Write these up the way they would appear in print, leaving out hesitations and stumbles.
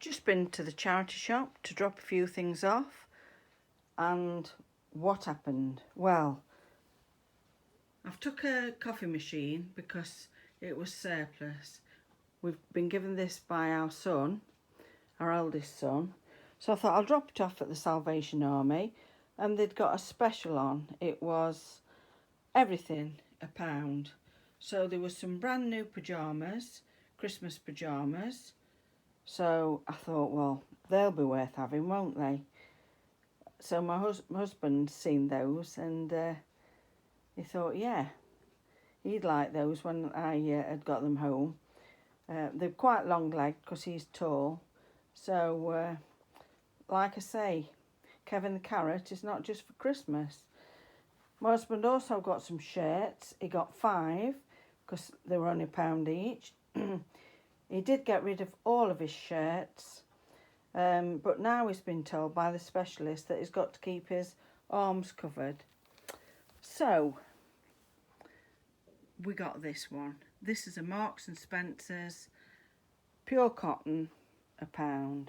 Just been to the charity shop to drop a few things off, and what happened? Well, I've took a coffee machine because it was surplus. We've been given this by our son, our eldest son, so I thought I'll drop it off at the Salvation Army, and they'd got a special on. It was everything £1. So there was some brand new pyjamas, Christmas pyjamas. So I thought, well, they'll be worth having, won't they? So my husband's seen those, and he thought, yeah, he'd like those when I had got them home. They're quite long-legged because he's tall. So, like I say, Kevin the Carrot is not just for Christmas. My husband also got some shirts. He got 5 because they were only £1 each. He did get rid of all of his shirts, but now he's been told by the specialist that he's got to keep his arms covered. So, we got this one. This is a Marks and Spencer's pure cotton, £1.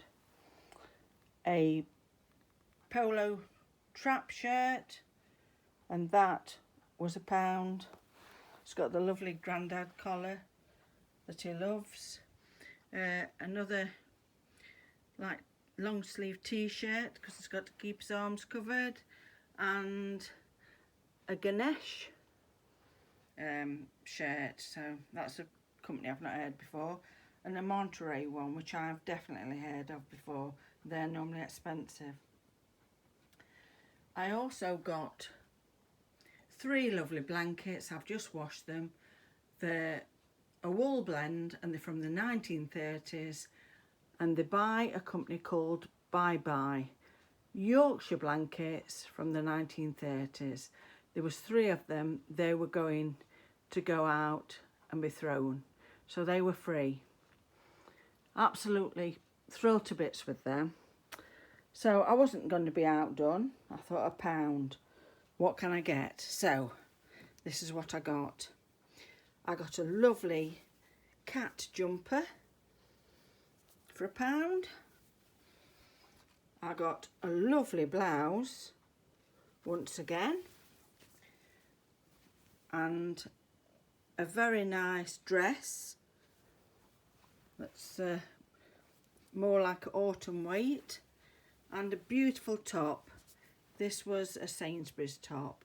A polo trap shirt, and that was £1. It's got the lovely grandad collar that he loves. Another like long sleeve t-shirt because he's got to keep his arms covered, and a Ganesh shirt, so that's a company I've not heard before, and a Monterey one which I've definitely heard of before. They're normally expensive. I also got 3 lovely blankets. I've just washed them. They're a wool blend and they're from the 1930s, and they're by a company called Bye Bye. Yorkshire blankets from the 1930s. There was 3 of them. They were going to go out and be thrown, so they were free. Absolutely thrilled to bits with them. So I wasn't going to be outdone. I thought, £1, what can I get? So this is what I got. I got a lovely cat jumper for £1. I got a lovely blouse once again, and a very nice dress that's more like autumn weight, and a beautiful top. This was a Sainsbury's top,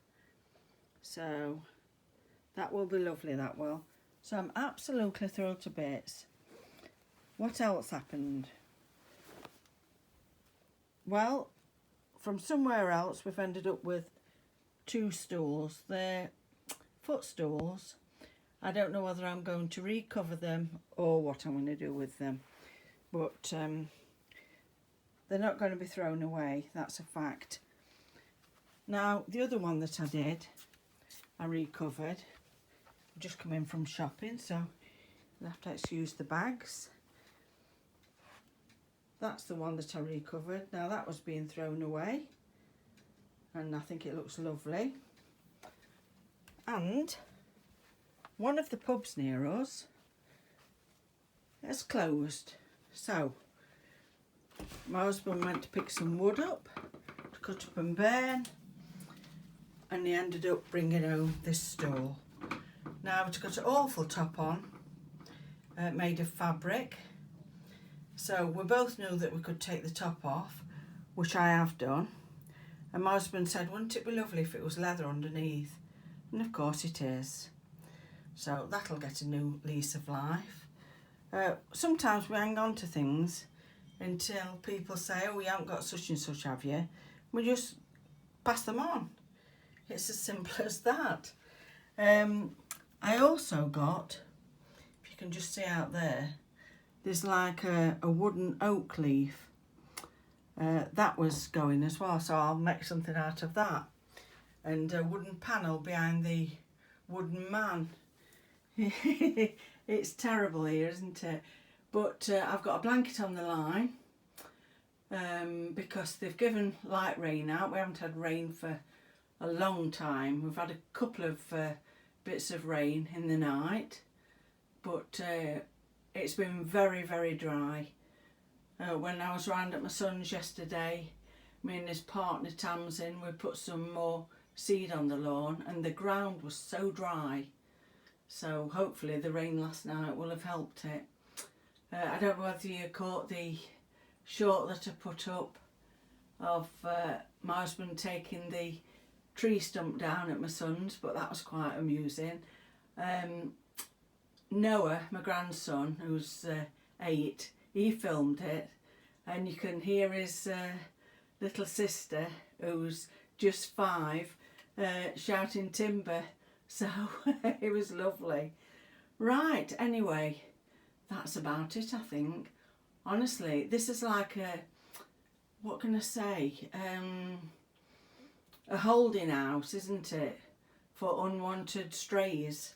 so that will be lovely, that will. So I'm absolutely thrilled to bits. What else happened? Well, from somewhere else we've ended up with 2 stools. They're footstools. I don't know whether I'm going to recover them or what I'm going to do with them, but they're not going to be thrown away, that's a fact. Now, the other one that I did, I recovered. I've just come in from shopping, so you'll have to excuse the bags. That's the one that I recovered. Now, that was being thrown away, and I think it looks lovely. And one of the pubs near us has closed, so my husband went to pick some wood up to cut up and burn, and he ended up bringing home this stool. Now, it's got an awful top on, made of fabric, so we both knew that we could take the top off, which I have done, and my husband said, wouldn't it be lovely if it was leather underneath? And of course it is. So that'll get a new lease of life. Sometimes we hang on to things until people say, oh, you haven't got such and such, have you? We just pass them on. It's as simple as that. I also got, if you can just see out there, there's like a wooden oak leaf. That was going as well, so I'll make something out of that. And a wooden panel behind the wooden man. It's terrible here, isn't it? But I've got a blanket on the line because they've given light rain out. We haven't had rain for a long time. We've had a couple of bits of rain in the night, but it's been very, very dry. When I was round at my son's yesterday, me and his partner Tamsin, we put some more seed on the lawn and the ground was so dry. So hopefully the rain last night will have helped it. I don't know whether you caught the short that I put up of my husband taking the tree stump down at my son's, but that was quite amusing. Noah, my grandson, who's 8, he filmed it, and you can hear his little sister, who's just 5, shouting timber. So it was lovely. Right, anyway, that's about it, I think. Honestly, this is like a, what can I say, a holding house, isn't it, for unwanted strays.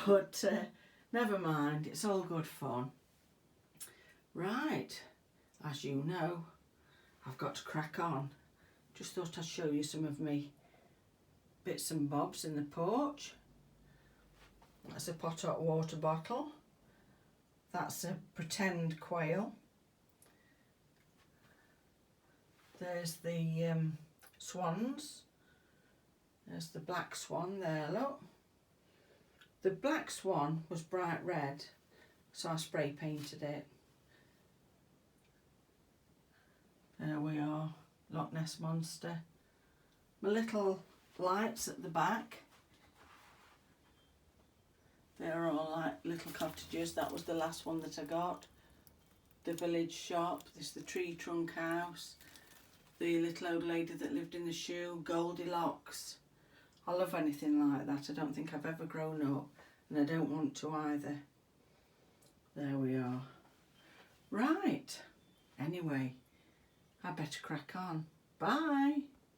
But never mind, it's all good fun. Right, as you know, I've got to crack on. Just thought I'd show you some of me bits and bobs in the porch. That's a pot hot water bottle. That's a pretend quail. There's the swans. There's the black swan there, look. The black swan was bright red, so I spray painted it. There we are, Loch Ness Monster. My little lights at the back. They're all like little cottages. That was the last one that I got. The village shop. This is the tree trunk house. The little old lady that lived in the shoe. Goldilocks. I love anything like that. I don't think I've ever grown up, and I don't want to either. There we are. Right. Anyway, I better crack on. Bye.